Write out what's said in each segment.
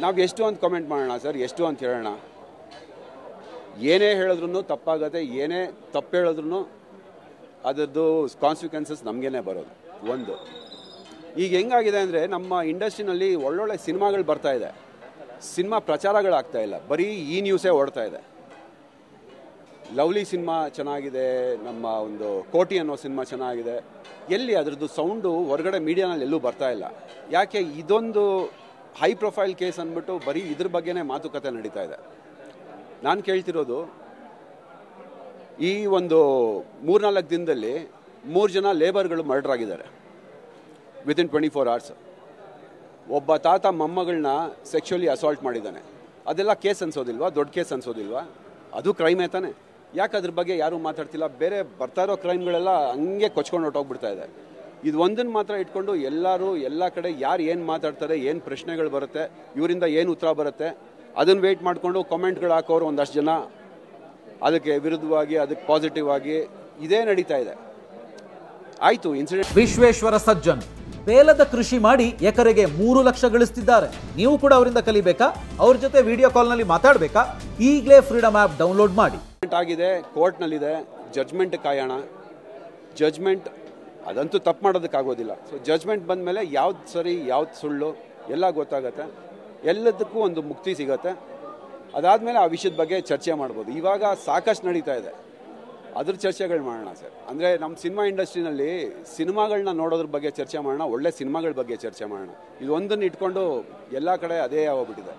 ನಾವು ಎಷ್ಟು ಅಂತ ಕಾಮೆಂಟ್ ಮಾಡೋಣ ಸರ್, ಎಷ್ಟು ಅಂತ ಹೇಳೋಣ? ಏನೇ ಹೇಳಿದ್ರು ತಪ್ಪಾಗತ್ತೆ, ಏನೇ ತಪ್ಪು ಹೇಳಿದ್ರು ಅದರದ್ದು ಕಾನ್ಸಿಕ್ವೆನ್ಸಸ್ ನಮಗೇನೆ ಬರೋದು. ಒಂದು ಈಗ ಹೆಂಗಾಗಿದೆ ಅಂದರೆ, ನಮ್ಮ ಇಂಡಸ್ಟ್ರಿನಲ್ಲಿ ಒಳ್ಳೊಳ್ಳೆ ಸಿನಿಮಾಗಳು ಬರ್ತಾ ಇದೆ, ಸಿನಿಮಾ ಪ್ರಚಾರಗಳಾಗ್ತಾ ಇಲ್ಲ, ಬರೀ ಈ ನ್ಯೂಸೇ ಓಡ್ತಾ ಇದೆ. ಲವ್ಲಿ ಸಿನಿಮಾ ಚೆನ್ನಾಗಿದೆ, ನಮ್ಮ ಒಂದು ಕೋಟಿ ಅನ್ನೋ ಸಿನಿಮಾ ಚೆನ್ನಾಗಿದೆ, ಎಲ್ಲಿ ಅದರದ್ದು ಸೌಂಡು ಹೊರಗಡೆ ಮೀಡಿಯಾನಲ್ಲಿ ಎಲ್ಲೂ ಬರ್ತಾ ಇಲ್ಲ. ಯಾಕೆ? ಇದೊಂದು ಹೈ ಪ್ರೊಫೈಲ್ ಕೇಸ್ ಅಂದ್ಬಿಟ್ಟು ಬರೀ ಇದ್ರ ಬಗ್ಗೆನೇ ಮಾತುಕತೆ ನಡೀತಾ ಇದೆ. ನಾನು ಕೇಳ್ತಿರೋದು, ಈ ಒಂದು 3-4 ದಿನದಲ್ಲಿ 3 ಜನ ಲೇಬರ್ಗಳು ಮರ್ಡರ್ ಆಗಿದ್ದಾರೆ ವಿತಿನ್ 24 hours. ಒಬ್ಬ ತಾತ ಮೊಮ್ಮಗಳನ್ನ ಸೆಕ್ಷುವಲಿ ಅಸಾಲ್ಟ್ ಮಾಡಿದ್ದಾನೆ. ಅದೆಲ್ಲ ಕೇಸ್ ಅನ್ಸೋದಿಲ್ವಾ? ದೊಡ್ಡ ಕೇಸ್ ಅನ್ಸೋದಿಲ್ವಾ? ಅದು ಕ್ರೈಮೇ ತಾನೆ. ಯಾಕೆ ಅದ್ರ ಬಗ್ಗೆ ಯಾರೂ ಮಾತಾಡ್ತಿಲ್ಲ? ಬೇರೆ ಬರ್ತಾ ಇರೋ ಕ್ರೈಮ್ಗಳೆಲ್ಲ ಹಂಗೆ ಕೊಚ್ಕೊಂಡು ಹೊಟ್ಟೋಗ್ಬಿಡ್ತಾ ಇದೆ. ಇದು ಒಂದನ್ನು ಮಾತ್ರ ಇಟ್ಕೊಂಡು ಎಲ್ಲರೂ ಎಲ್ಲ ಕಡೆ ಯಾರು ಏನು ಮಾತಾಡ್ತಾರೆ, ಏನು ಪ್ರಶ್ನೆಗಳು ಬರುತ್ತೆ, ಇವರಿಂದ ಏನು ಉತ್ತರ ಬರುತ್ತೆ, ಅದನ್ನು ವೆಯ್ಟ್ ಮಾಡಿಕೊಂಡು ಕಾಮೆಂಟ್ಗಳು ಹಾಕೋರು ಒಂದಷ್ಟು ಜನ, ಅದಕ್ಕೆ ವಿರುದ್ಧವಾಗಿ, ಅದಕ್ಕೆ ಪಾಸಿಟಿವ್ ಆಗಿ ಇದೇ ನಡೀತಾ ಇದೆ. ಆಯಿತು ಇನ್ಸಿಡೆಂಟ್. ವಿಶ್ವೇಶ್ವರ ಸಜ್ಜನ್ ಬೇಲದ ಕೃಷಿ ಮಾಡಿ ಎಕರೆಗೆ 3 ಲಕ್ಷ ಗಳಿಸ್ತಿದ್ದಾರೆ. ನೀವು ಕೂಡ ಅವರಿಂದ ಕಲಿಬೇಕಾ? ಅವ್ರ ಜೊತೆ ವಿಡಿಯೋ ಕಾಲ್ನಲ್ಲಿ ಮಾತಾಡಬೇಕಾ? ಈಗಲೇ ಫ್ರೀಡಮ್ ಆ್ಯಪ್ ಡೌನ್ಲೋಡ್ ಮಾಡಿ. ಆಗಿದೆ, ಕೋರ್ಟ್ನಲ್ಲಿದೆ, ಜಡ್ಜ್ಮೆಂಟ್ ಕಾಯೋಣ. ಜಡ್ಜ್ಮೆಂಟ್ ಅದಂತೂ ತಪ್ಪು ಮಾಡೋದಕ್ಕಾಗೋದಿಲ್ಲ. ಸೊ ಜಡ್ಜ್ಮೆಂಟ್ ಬಂದ ಮೇಲೆ ಯಾವ್ದು ಸರಿ ಯಾವ್ದು ಸುಳ್ಳು ಎಲ್ಲ ಗೊತ್ತಾಗತ್ತೆ, ಎಲ್ಲದಕ್ಕೂ ಒಂದು ಮುಕ್ತಿ ಸಿಗತ್ತೆ. ಅದಾದಮೇಲೆ ಆ ವಿಷಯದ ಬಗ್ಗೆ ಚರ್ಚೆ ಮಾಡ್ಬೋದು. ಇವಾಗ ಸಾಕಷ್ಟು ನಡೀತಾ ಇದೆ, ಅದ್ರ ಚರ್ಚೆಗಳು ಮಾಡೋಣ ಸರ್. ಅಂದರೆ ನಮ್ಮ ಸಿನಿಮಾ ಇಂಡಸ್ಟ್ರಿನಲ್ಲಿ ಸಿನಿಮಾಗಳನ್ನ ನೋಡೋದ್ರ ಬಗ್ಗೆ ಚರ್ಚೆ ಮಾಡೋಣ, ಒಳ್ಳೆ ಸಿನಿಮಾಗಳ ಬಗ್ಗೆ ಚರ್ಚೆ ಮಾಡೋಣ. ಇದು ಒಂದನ್ನು ಇಟ್ಕೊಂಡು ಎಲ್ಲ ಕಡೆ ಅದೇ ಆಗೋಗ್ಬಿಟ್ಟಿದೆ.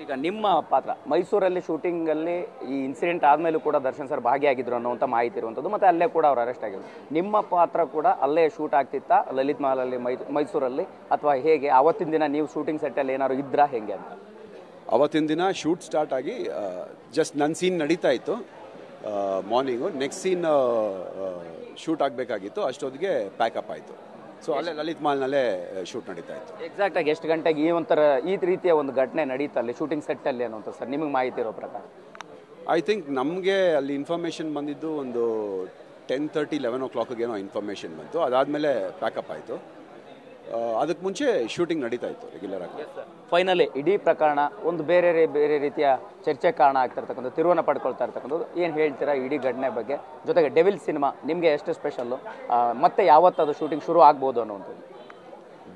ಈಗ ನಿಮ್ಮ ಪಾತ್ರ ಮೈಸೂರಲ್ಲಿ ಶೂಟಿಂಗಲ್ಲಿ ಈ ಇನ್ಸಿಡೆಂಟ್ ಆದಮೇಲೂ ಕೂಡ ದರ್ಶನ್ ಸರ್ ಭಾಗಿಯಾಗಿದ್ರು ಅನ್ನೋಂಥ ಮಾಹಿತಿ ಇರುವಂಥದ್ದು, ಮತ್ತು ಅಲ್ಲೇ ಕೂಡ ಅವ್ರು ಅರೆಸ್ಟ್ ಆಗಿದ್ರು. ನಿಮ್ಮ ಪಾತ್ರ ಕೂಡ ಅಲ್ಲೇ ಶೂಟ್ ಆಗ್ತಿತ್ತಾ ಲಲಿತ್ ಮಹಲಲ್ಲಿ ಮೈಸೂರಲ್ಲಿ, ಅಥವಾ ಹೇಗೆ? ಅವತ್ತಿನ ದಿನ ನೀವು ಶೂಟಿಂಗ್ ಸೆಟ್ಟಲ್ಲಿ ಏನಾದ್ರು ಇದ್ರಾ ಹೇಗೆ ಅಂತ? ಅವತ್ತಿನ ದಿನ ಶೂಟ್ ಸ್ಟಾರ್ಟ್ ಆಗಿ ಜಸ್ಟ್ ನನ್ನ ಸೀನ್ ನಡೀತಾ ಇತ್ತು ಮಾರ್ನಿಂಗು. ನೆಕ್ಸ್ಟ್ ಸೀನ್ ಶೂಟ್ ಆಗಬೇಕಾಗಿತ್ತು, ಅಷ್ಟೊತ್ತಿಗೆ ಪ್ಯಾಕಪ್ ಆಯಿತು. ಸೊ ಅಲ್ಲೇ ಲಲಿತ್ ಮಾಲ್ನಲ್ಲೇ ಶೂಟ್ ನಡೀತಾ ಇತ್ತು. ಎಕ್ಸಾಕ್ಟಾಗಿ ಎಷ್ಟು ಗಂಟೆಗೆ ಈ ರೀತಿಯ ಒಂದು ಘಟನೆ ನಡೀತಾ ಅಲ್ಲಿ ಶೂಟಿಂಗ್ ಸೆಟ್ಟಲ್ಲಿ ಅನ್ನೋಂಥ ಸರ್ ನಿಮಗೆ ಮಾಹಿತಿ ಇರೋ ಪ್ರಕಾರ? ಐ ಥಿಂಕ್ ನಮಗೆ ಅಲ್ಲಿ ಇನ್ಫಾರ್ಮೇಷನ್ ಬಂದಿದ್ದು ಒಂದು 10:30, 11 o'clock ಏನೋ ಇನ್ಫಾರ್ಮೇಷನ್ ಬಂತು. ಅದಾದಮೇಲೆ ಪ್ಯಾಕಪ್ ಆಯಿತು. ಅದಕ್ಕೆ ಮುಂಚೆ ಶೂಟಿಂಗ್ ನಡೀತಾ ಇತ್ತು ರೆಗ್ಯುಲರ್ ಆಗಿ. ಫೈನಲಿ ಇಡೀ ಪ್ರಕರಣ ಒಂದು ಬೇರೆ ರೀತಿಯ ಚರ್ಚೆ ಕಾರಣ ಆಗ್ತಾ ಇರ್ತಕ್ಕಂಥ, ತಿರುವನ್ನ ಪಡ್ಕೊಳ್ತಾ ಇರ್ತಕ್ಕಂಥದ್ದು. ಏನು ಹೇಳ್ತೀರಾ ಇಡೀ ಘಟನೆ ಬಗ್ಗೆ? ಜೊತೆಗೆ ಡೆವಿಲ್ ಸಿನಿಮಾ ನಿಮಗೆ ಎಷ್ಟು ಸ್ಪೆಷಲ್ಲು, ಮತ್ತೆ ಯಾವತ್ತದು ಶೂಟಿಂಗ್ ಶುರು ಆಗ್ಬೋದು ಅನ್ನುವಂಥದ್ದು?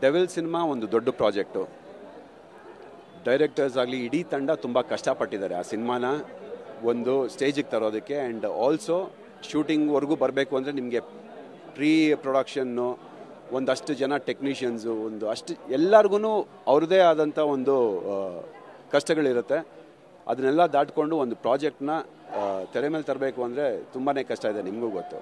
ಡೆವಿಲ್ ಸಿನಿಮಾ ಒಂದು ದೊಡ್ಡ ಪ್ರಾಜೆಕ್ಟು. ಡೈರೆಕ್ಟರ್ಸ್ ಆಗಲಿ ಇಡೀ ತಂಡ ತುಂಬ ಕಷ್ಟಪಟ್ಟಿದ್ದಾರೆ ಆ ಸಿನಿಮಾನ ಒಂದು ಸ್ಟೇಜಿಗೆ ತರೋದಕ್ಕೆ. ಆ್ಯಂಡ್ ಆಲ್ಸೋ ಶೂಟಿಂಗ್ವರೆಗೂ ಬರಬೇಕು ಅಂದರೆ ನಿಮಗೆ ಪ್ರೀ ಪ್ರೊಡಕ್ಷನ್ನು, ಒಂದಷ್ಟು ಜನ ಟೆಕ್ನಿಷಿಯನ್ಸು, ಒಂದು ಅಷ್ಟು ಎಲ್ಲರಿಗೂ ಅವ್ರದ್ದೇ ಆದಂಥ ಒಂದು ಕಷ್ಟಗಳಿರುತ್ತೆ. ಅದನ್ನೆಲ್ಲ ದಾಟ್ಕೊಂಡು ಒಂದು ಪ್ರಾಜೆಕ್ಟ್ನ ತೆರೆ ಮೇಲೆ ತರಬೇಕು ಅಂದರೆ ತುಂಬಾ ಕಷ್ಟ ಇದೆ, ನಿಮಗೂ ಗೊತ್ತು.